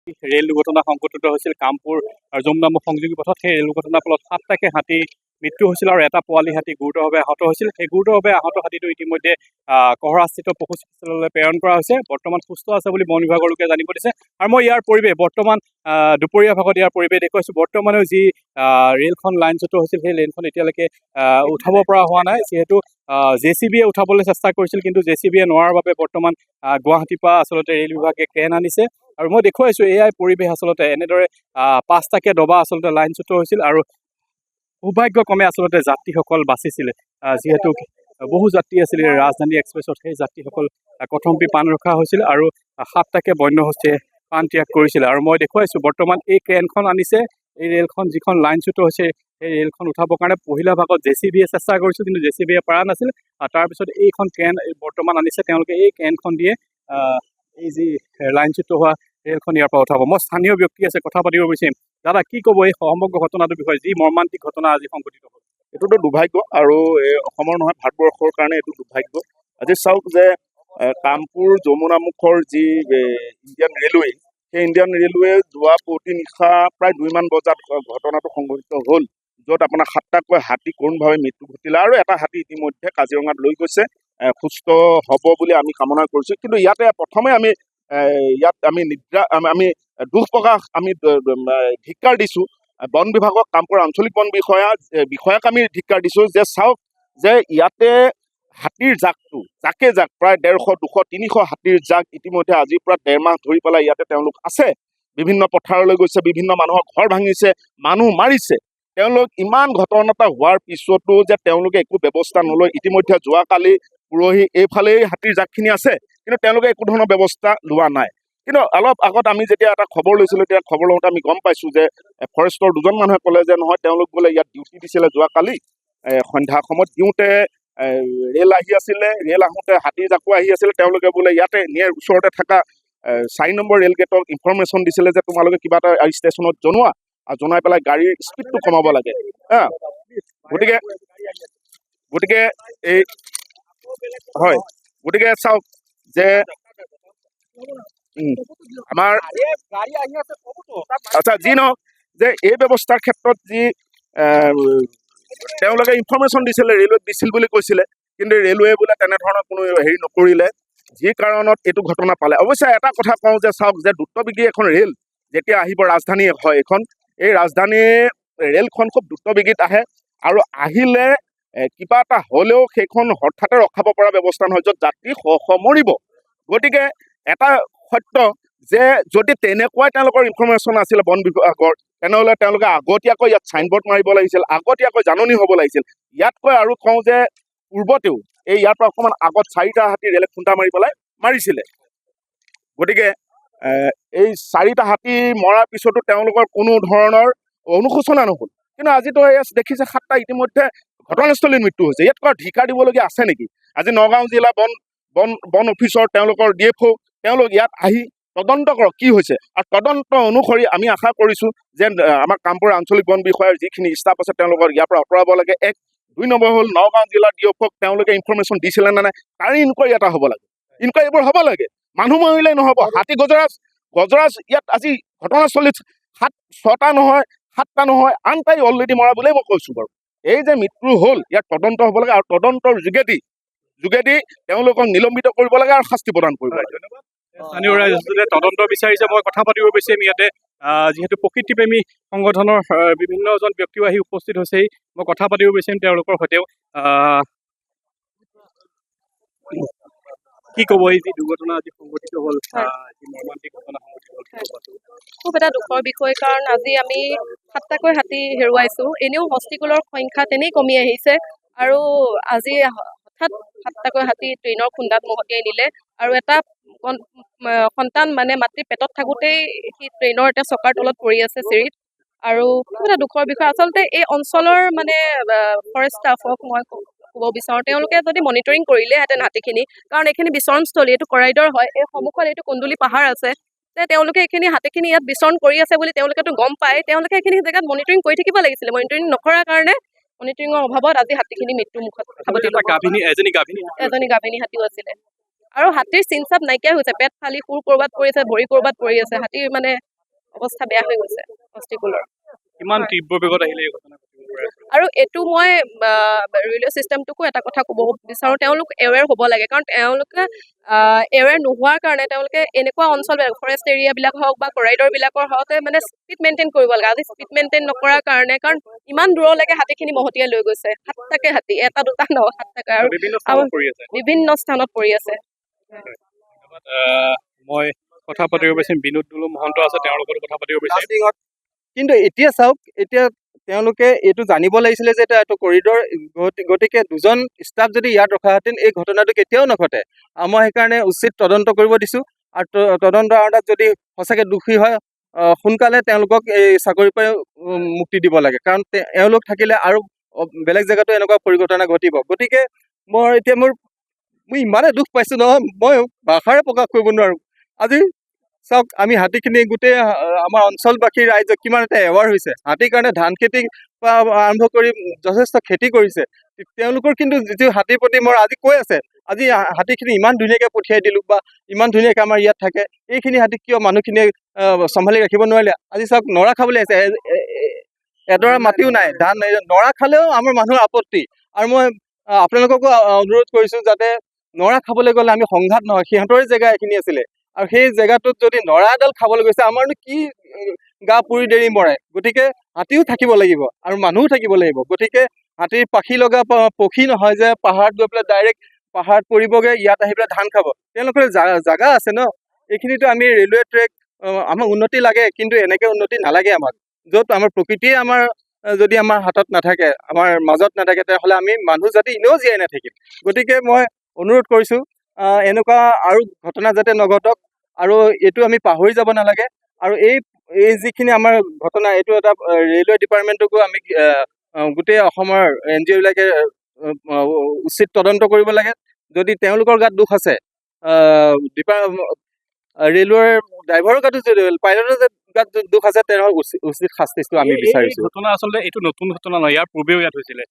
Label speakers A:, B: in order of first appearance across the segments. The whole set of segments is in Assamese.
A: ৰেল দুৰ্ঘটনা সংঘটিত হৈছিল কামপুৰ আৰু যমুনামুখ সংযোগী পথত। সেই ৰেল দুৰ্ঘটনাৰ ফলত 7টাকৈ হাতী মৃত্যু হৈছিল আৰু এটা পোৱালি হাতী গুৰুতৰভাৱে আহত হৈছিল। সেই গুৰুতৰভাৱে আহত হাতীটো ইতিমধ্যে কহৰাস্থিত পশু চিকিৎসালয়লৈ প্ৰেৰণ কৰা হৈছে। বৰ্তমান সুস্থ আছে বুলি বন বিভাগৰ লোকে জানিব দিছে। আৰু মই ইয়াৰ পৰিৱেশ বৰ্তমান দুপৰীয়া ভাগত ইয়াৰ পৰিৱেশ দেখুৱাইছোঁ। বৰ্তমানেও যি ৰেলখন লাইনচ্যুত হৈছিল সেই ৰেলখন এতিয়ালৈকে উঠাব পৰা হোৱা নাই, যিহেতু JCBয়ে উঠাবলৈ চেষ্টা কৰিছিল, কিন্তু JCBয়ে নোৱাৰাৰ বাবে বৰ্তমান গুৱাহাটীৰ পৰা আচলতে ৰেল বিভাগে ক্ৰেন আনিছে। আৰু মই দেখুৱাইছোঁ এয়াই পৰিৱেশ আচলতে এনেদৰে 5টাকৈ দবা আচলতে লাইনচ্যুত হৈছিল। আৰু সৌভাগ্যক্ৰমে আচলতে যাত্ৰীসকল বাচিছিলে, যিহেতু বহু যাত্ৰী আছিল ৰাজধানী এক্সপ্ৰেছত। সেই যাত্ৰীসকল কথমপি প্ৰাণ ৰখা হৈছিল আৰু 7টাকৈ বন্য হস্তীয়ে প্ৰাণ ত্যাগ কৰিছিলে। আৰু মই দেখুৱাইছোঁ বৰ্তমান এই ক্ৰেনখন আনিছে, এই ৰেলখন যিখন লাইনচ্যুত হৈছে সেই ৰেলখন উঠাবৰ কাৰণে পহিলা ভাগত JCBয়ে চেষ্টা কৰিছিল, কিন্তু JCBয়ে পৰা নাছিল। তাৰপিছত এইখন ক্ৰেন বৰ্তমান আনিছে, তেওঁলোকে এই ক্ৰেনখন দিয়ে এই যি লাইনচ্যুত হোৱা ৰেলখন ইয়াৰ পৰা উঠাব। মই স্থানীয় ব্যক্তি আছে, কথা পাতিব বিচাৰিম। দাদা, কি ক'ব এই সমগ্ৰ ঘটনাটোৰ বিষয়ে, যি মৰ্মান্তিক ঘটনা আজি সংঘটিত হ'ল?
B: এইটোতো দুৰ্ভাগ্য, আৰু অসমৰ নহয় ভাৰতবৰ্ষৰ কাৰণে এইটো দুৰ্ভাগ্য। আজি চাওক যে কামপুৰ যমুনামুখৰ যি ইণ্ডিয়ান ৰেলৱে, সেই ইণ্ডিয়ান ৰেলৱে যোৱা পুৱতি নিশা প্ৰায় 2মান বজাত ঘটনাটো সংঘটিত হ'ল, য'ত আপোনাৰ 7টাকৈ হাতী কৰোণভাৱে মৃত্যু ঘটিলে আৰু এটা হাতী ইতিমধ্যে কাজিৰঙাত লৈ গৈছে, সুস্থ হ'ব বুলি আমি কামনা কৰিছোঁ। কিন্তু ইয়াতে প্ৰথমে আমি আমি দুখ প্ৰকাশ ধিক্কাৰ দিছোঁ বন বিভাগক, কামপুৰ আঞ্চলিক বন বিষয়াক আমি ধিক্কাৰ দিছোঁ যে চাওক যে ইয়াতে হাতীৰ জাকটো জাকে প্ৰায় 150, 200, 300 হাতীৰ জাক ইতিমধ্যে আজিৰ পৰা 1.5 মাহ ধৰি পেলাই ইয়াতে তেওঁলোক আছে। বিভিন্ন পথাৰলৈ গৈছে, বিভিন্ন মানুহৰ ঘৰ ভাঙিছে, মানুহ মাৰিছে। তেওঁলোক ইমান ঘটনা এটা হোৱাৰ পিছতো যে তেওঁলোকে একো ব্যৱস্থা নলয়। ইতিমধ্যে যোৱাকালি পৰহি এইফালেই হাতীৰ জাকখিনি আছে, কিন্তু তেওঁলোকে একো ধৰণৰ ব্যৱস্থা লোৱা নাই। কিন্তু অলপ আগত আমি যেতিয়া এটা খবৰ লৈছিলোঁ, তেতিয়া খবৰ লওঁতে আমি গম পাইছোঁ যে ফৰেষ্টৰ 2জন মানুহে ক'লে যে নহয়, তেওঁলোক বোলে ইয়াত ডিউটি দিছিলে যোৱাকালি সন্ধ্যা সময়ত দিওঁতে ৰেল আহি আছিলে, ৰেল আহোঁতে হাতীৰ জাকো আহি আছিলে। তেওঁলোকে বোলে ইয়াতে নিয়াৰ ওচৰতে থকা 4 নম্বৰ ৰেল গেটক ইনফৰমেশ্যন দিছিলে যে তোমালোকে কিবা এটা ষ্টেচনত জনোৱা, আৰু জনাই পেলাই গাড়ীৰ স্পীডটো কমাব লাগে। গতিকে এই হয়, গতিকে চাওক যে আমাৰ আচ্ছা যি নহওক যে এই ব্যৱস্থাৰ ক্ষেত্ৰত যি তেওঁলোকে ইনফৰমেশ্যন দিছিলে, ৰেলৱেক দিছিল বুলি কৈছিলে, কিন্তু ৰেলৱে বোলে তেনেধৰণৰ কোনো হেৰি নকৰিলে, যি কাৰণত এইটো ঘটনা পালে। অৱশ্যে এটা কথা কওঁ যে চাওক যে দ্ৰুতবেগী এখন ৰেল যেতিয়া আহিব, ৰাজধানী হয় এইখন, এই ৰাজধানীৰ ৰেলখন খুব দ্ৰুতবেগীত আহে, আৰু আহিলে কিবা এটা হ'লেও সেইখন হঠাতে ৰখাব পৰা ব্যৱস্থা নহয়, য'ত যাত্ৰী মৰিব। গতিকে এটা সত্য যে যদি তেনেকুৱাই তেওঁলোকৰ ইনফৰমেশ্যন আছিলে বন বিভাগৰ, তেনেহ'লে তেওঁলোকে আগতীয়াকৈ ইয়াত চাইনবোৰ্ড মাৰিব লাগিছিল, আগতীয়াকৈ জাননী হ'ব লাগিছিল। ইয়াতকৈ আৰু কওঁ যে পূৰ্বতেও ইয়াৰ পৰা অকণমান আগত 4টা হাতী ৰেলে খুন্দা মাৰি পেলাই মাৰিছিলে। গতিকে এই 4টা হাতী মৰাৰ পিছতো তেওঁলোকৰ কোনো ধৰণৰ অনুশোচনা নহ'ল। কিন্তু আজিতো দেখিছে 7টা ইতিমধ্যে ঘটনাস্থলীত মৃত্যু হৈছে। ইয়াত কোৱা ধিক্কাৰ দিবলগীয়া আছে নেকি? আজি নগাঁও জিলা বন অফিচৰ তেওঁলোকৰ DFO তেওঁলোক ইয়াত আহি তদন্ত কৰক কি হৈছে, আৰু তদন্ত অনুসৰি আমি আশা কৰিছোঁ যে আমাৰ কামপুৰ আঞ্চলিক বন বিষয়াৰ যিখিনি ষ্টাফ আছে তেওঁলোকৰ ইয়াৰ পৰা আঁতৰাব লাগে। 1, 2 নম্বৰ হ'ল নগাঁও জিলাৰ DFOক তেওঁলোকে ইনফৰমেশ্যন দিছিলে নে নাই তাৰে ইনকুৱাৰী এটা হ'ব লাগে। ইনকুৱাৰীবোৰ হ'ব লাগে, মানুহ মৰিলেই নহ'ব। হাতী গজৰাজ ইয়াত আজি ঘটনাস্থলীত 6টা নহয়, 7টা নহয়, 8টাই অলৰেডি মৰা বুলিয়েই মই কৈছোঁ বাৰু। এই যে মৃত্যু হ'ল ইয়াত তদন্ত হ'ব লাগে, আৰু তদন্তৰ যোগেদি তেওঁলোকক নিলম্বিত কৰিব লাগে আৰু শাস্তি প্ৰদান কৰিব লাগে।
A: স্থানীয় ৰাইজে তদন্ত বিচাৰিছে। মই কথা পাতিব বিচাৰিম ইয়াতে, যিহেতু প্ৰকৃতিপ্ৰেমী সংগঠনৰ বিভিন্নজন ব্যক্তিও আহি উপস্থিত হৈছেহি, মই কথা পাতিব বিচাৰিম তেওঁলোকৰ সৈতেও। কি ক'ব এই যি দুৰ্ঘটনা আজি সংঘটিত হ'ল, মৰ্মান্তিক ঘটনা সংঘটিত হ'ল?
C: খুব এটা দুখৰ বিষয়, কাৰণ আজি আমি 7টাকৈ হাতী হেৰুৱাইছোঁ। এনেও হস্তিকুলৰ সংখ্যা তেনেই কমি আহিছে, আৰু আজি হঠাৎ 7টাকৈ হাতী ট্ৰেইনৰ খুন্দাত মহতিয়াই নিলে, আৰু এটা সন্তান মানে মাতৃৰ পেটত থাকোঁতেই সি ট্ৰেইনৰ এটা চকাৰ তলত পৰি আছে চিৰিত। আৰু খুব এটা দুখৰ বিষয়। আচলতে এই অঞ্চলৰ মানে ফৰেষ্ট ষ্টাফক মই ক'ব বিচাৰোঁ, তেওঁলোকে যদি মনিটৰিং কৰিলেহেঁতেন হাতীখিনি, কাৰণ এইখিনি বিচৰণস্থলী, এইটো কৰাইডৰ হয়, এই সন্মুখত এইটো কুন্দুলি পাহাৰ আছে, তেওঁলোকে এইখিনি হাতীখিনি ইয়াত বিচৰণ কৰি আছে বুলি তেওঁলোকেতো গম পায়, তেওঁলোকে এইখিনি জেগাত মনিটৰিং কৰি থাকিব লাগিছিলে। মনিটৰিং নকৰাৰ কাৰণে, মনিটৰিঙৰ অভাৱত আজি হাতীখিনি মৃত্যু মুখত এজনী গাভিনী হাতীও আছিলে। আৰু হাতীৰ চিন চাপ নাইকিয়া হৈছে, পেট ফালি সুৰ ক'ৰবাত পৰি আছে, ভৰি ক'ৰবাত পৰি আছে। হাতীৰ মানে অৱস্থা বেয়া হৈ গৈছে হস্তিকুলৰ।
A: কিমান তীব্ৰ বেগত আহিলে এই ঘটনা ঘটিব পাৰে?
C: আৰু এইটো মই ৰেলৱে চিষ্টেমটোকো এটা কথা ক'ব বিচাৰোঁ, তেওঁলোক এৱেৰ হ'ব লাগে, কাৰণ তেওঁলোকে এৱেৰ নোহোৱাৰ কাৰণে তেওঁলোকে এনেকুৱা অঞ্চলবিলাক ফৰেষ্ট এৰিয়াবিলাক হওক বা কৰিডৰবিলাকৰ হওঁতে মানে স্পীড মেইনটেইন কৰিব লাগে। আজি স্পীড মেইনটেইন নকৰাৰ কাৰণে, কাৰণ ইমান দূৰলৈকে হাতীখিনি মহতিয়াই লৈ গৈছে, 7টাকে হাতী, এটা দুটা নহয় 7টাকে, আৰু
A: বিভিন্ন স্থানত পৰি আছে।
C: বিভিন্ন স্থানত পৰি আছে।
A: মই কথা পাতিব পাৰিম, বিনোদ দুলু মহন্ত আছে, তেওঁৰ লগত কথা পাতিব পাৰিম।
D: কিন্তু এতিয়া চাওক, এতিয়া তেওঁলোকে এইটো জানিব লাগিছিলে যে এইটো কৰিডৰ, গতিকে দুজন ষ্টাফ যদি ইয়াত ৰখাহেঁতেন এই ঘটনাটো কেতিয়াও নঘটে। মই সেইকাৰণে উচিত তদন্ত কৰিব দিছোঁ, আৰু তদন্ত আঁৰত যদি সঁচাকৈ দোষী হয় সোনকালে তেওঁলোকক এই চাকৰিৰ পৰা মুক্তি দিব লাগে, কাৰণ এওঁলোক থাকিলে আৰু বেলেগ জেগাতো এনেকুৱা পৰিঘটনা ঘটিব। গতিকে মোৰ ইমানে দুখ পাইছোঁ নহয়, মই ভাষাৰে প্ৰকাশ কৰিব নোৱাৰোঁ। আজি চাওক, আমি হাতীখিনি গোটেই আমাৰ অঞ্চলবাসী ৰাইজ কিমান এটা এৱাৰ হৈছে। হাতীৰ কাৰণে ধান খেতি আৰম্ভ কৰি যথেষ্ট খেতি কৰিছে। তেওঁলোকৰ কিন্তু যিটো হাতীৰ প্ৰতি মোৰ আজি কৈ আছে, আজি হাতীখিনি ইমান ধুনীয়াকৈ পঠিয়াই দিলোঁ বা ইমান ধুনীয়াকৈ আমাৰ ইয়াত থাকে, এইখিনি হাতী কিয় মানুহখিনিয়ে চম্ভালি ৰাখিব নোৱাৰিলে? আজি চাওক, নৰা খাবলৈ আহিছে, এডৰা মাটিও নাই, ধান নাই, নৰা খালেও আমাৰ মানুহৰ আপত্তি। আৰু মই আপোনালোককো অনুৰোধ কৰিছোঁ যাতে নৰা খাবলৈ গ'লে আমি সংঘাত নহয়, সিহঁতৰে জেগা এইখিনি আছিলে, আৰু সেই জেগাটোত যদি নৰা এডাল খাবলৈ গৈছে আমাৰনো কি গা পুৰি দেৰি মৰে। গতিকে হাতীও থাকিব লাগিব আৰু মানুহো থাকিব লাগিব। গতিকে হাতীৰ পাখি লগা পক্ষী নহয় যে পাহাৰত গৈ পেলাই ডাইৰেক্ট পাহাৰত পৰিবগৈ, ইয়াত আহি পেলাই ধান খাব। তেওঁলোকৰ জাগা আছে ন। এইখিনিতো আমি ৰেলৱে ট্ৰেক, আমাক উন্নতি লাগে, কিন্তু এনেকৈ উন্নতি নালাগে আমাক। য'ত আমাৰ প্ৰকৃতিয়ে যদি আমাৰ হাতত নাথাকে, আমাৰ মাজত নাথাকে, তেনেহ'লে আমি মানুহ জাতি এনেও জীয়াই নাথাকিম। গতিকে মই অনুৰোধ কৰিছোঁ এনেকুৱা আৰু ঘটনা যাতে নঘটক, আৰু এইটো আমি পাহৰি যাব নালাগে। আৰু এই যিখিনি আমাৰ ঘটনা, এইটো এটা ৰেলৱে ডিপাৰ্টমেণ্টকো আমি গোটেই অসমৰ NGO বিলাকে উচিত তদন্ত কৰিব লাগে। যদি তেওঁলোকৰ গাত দোষ আছে, ৰেলৱেৰ ড্ৰাইভাৰৰ গাতো পাইলটৰ গাত দোষ আছে, তেওঁলোকৰ উচিত শাস্তিটো আমি বিচাৰিছোঁ।
A: ঘটনা আচলতে এইটো নতুন ঘটনা নহয়, ইয়াৰ পূৰ্বেও ইয়াত হৈছিলে।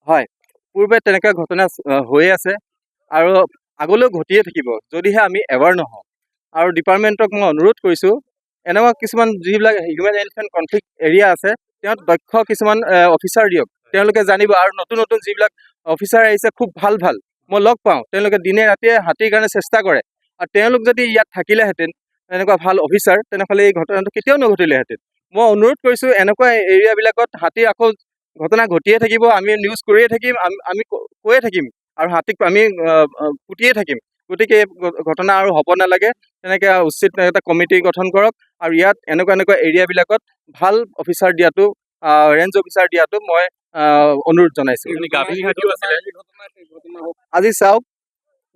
D: হয়, পূৰ্বে তেনেকুৱা ঘটনা হৈয়ে আছে আৰু আগলৈও ঘটিয়ে থাকিব, যদিহে আমি এৱাৰ নহওঁ। আৰু ডিপাৰ্টমেণ্টক মই অনুৰোধ কৰিছোঁ, এনেকুৱা কিছুমান যিবিলাক হিউমেন এলিফেণ্ট কনফ্লিক্ট এৰিয়া আছে, তেওঁত দক্ষ কিছুমান অফিচাৰ দিয়ক, তেওঁলোকে জানিব। আৰু নতুন নতুন যিবিলাক অফিচাৰ আহিছে, খুব ভাল মই লগ পাওঁ, তেওঁলোকে দিনে ৰাতিয়ে হাতীৰ কাৰণে চেষ্টা কৰে। আৰু তেওঁলোক যদি ইয়াত থাকিলেহেঁতেন, এনেকুৱা ভাল অফিচাৰ, তেনেহ'লে এই ঘটনাটো কেতিয়াও নঘটিলেহেঁতেন। মই অনুৰোধ কৰিছোঁ, এনেকুৱা এৰিয়াবিলাকত হাতীৰ আকৌ ঘটনা ঘটিয়ে থাকিব, আমি নিউজ কৰিয়ে থাকিম, আমি কৈয়ে থাকিম, আৰু হাতীক আমি পুতিয়ে থাকিম। গতিকে এই ঘটনা আৰু হ'ব নালাগে। তেনেকৈ উচিত এটা কমিটি গঠন কৰক, আৰু ইয়াত এনেকুৱা এৰিয়াবিলাকত ভাল অফিচাৰ দিয়াটো, ৰেঞ্জ অফিচাৰ দিয়াটো মই অনুৰোধ জনাইছোঁ।
A: গাভিনী হাতীও আছিলে।
D: আজি চাওক,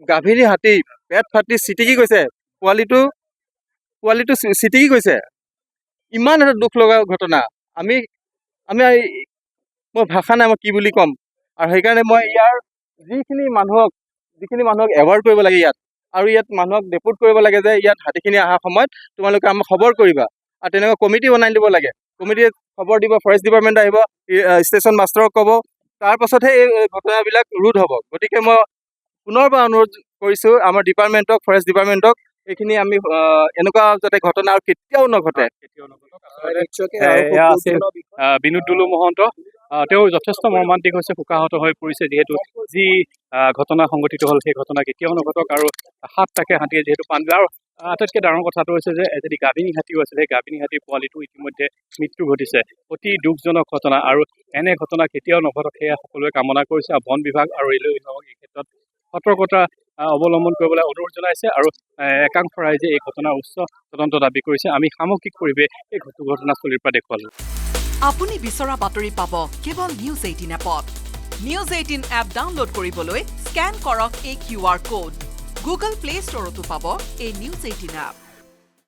D: গাভিনী হাতী পেট ফাটি চিটিকি গৈছে, পোৱালিটো চিটিকি গৈছে। ইমান এটা দুখ লগা ঘটনা। মই ভাষা নাই, মই কি বুলি ক'ম। আৰু সেইকাৰণে মই ইয়াৰ যিখিনি মানুহক এৱাৰ্ড কৰিব লাগে ইয়াত, আৰু ইয়াত মানুহক ডেপুট কৰিব লাগে যে ইয়াত হাতীখিনি অহাৰ সময়ত তোমালোকে আমাক খবৰ কৰিবা, আৰু তেনেকুৱা কমিটি বনাই দিব লাগে। কমিটিয়ে খবৰ দিব, ফৰেষ্ট ডিপাৰ্টমেণ্ট আহিব, ষ্টেচন মাষ্টৰক ক'ব, তাৰ পাছতহে এই ঘটনাবিলাক ৰোধ হ'ব। গতিকে মই পুনৰবাৰ অনুৰোধ কৰিছোঁ আমাৰ ডিপাৰ্টমেণ্টক, ফৰেষ্ট ডিপাৰ্টমেণ্টক, এইখিনি আমি এনেকুৱা যাতে ঘটনা আৰু কেতিয়াও নঘটে।
A: এয়া আছিল বিনোদ দুলু মহন্ত। তেওঁ যথেষ্ট মৰ্মান্তিক হৈছে, শোকাহত হৈ পৰিছে, যিহেতু যি ঘটনা সংঘটিত হ'ল সেই ঘটনা কেতিয়াও নঘটক। আৰু 7টাকে হাতীয়ে যিহেতু পানী, আৰু আটাইতকৈ ডাঙৰ কথাটো হৈছে যে এজনী গাভিনী হাতীও আছিলে, সেই গাভিনী হাতীৰ পোৱালিটো ইতিমধ্যে মৃত্যু ঘটিছে। অতি দুখজনক ঘটনা, আৰু এনে ঘটনা কেতিয়াও নঘটক সেয়া সকলোৱে কামনা কৰিছে। আৰু বন বিভাগ আৰু ৰেলৱে বিভাগক এই ক্ষেত্ৰত সতৰ্কতা অৱলম্বন কৰিবলৈ অনুৰোধ জনাইছে। আৰু একাংশ ৰাইজে এই ঘটনাৰ উচ্চ তদন্ত দাবী কৰিছে। আমি সামগ্ৰিক পৰিৱেশ এই ঘটনাস্থলীৰ পৰা দেখুৱালোঁ।
E: আপুনি বিচৰা বাতৰি পাব কেৱল নিউজ 18 এপত। নিউজ 18 এপ ডাউনলোড কৰিবলৈ স্কেন কৰক এই QR কোড। গুগল প্লে ষ্টৰতো পাব এই নিউজ 18 এপ।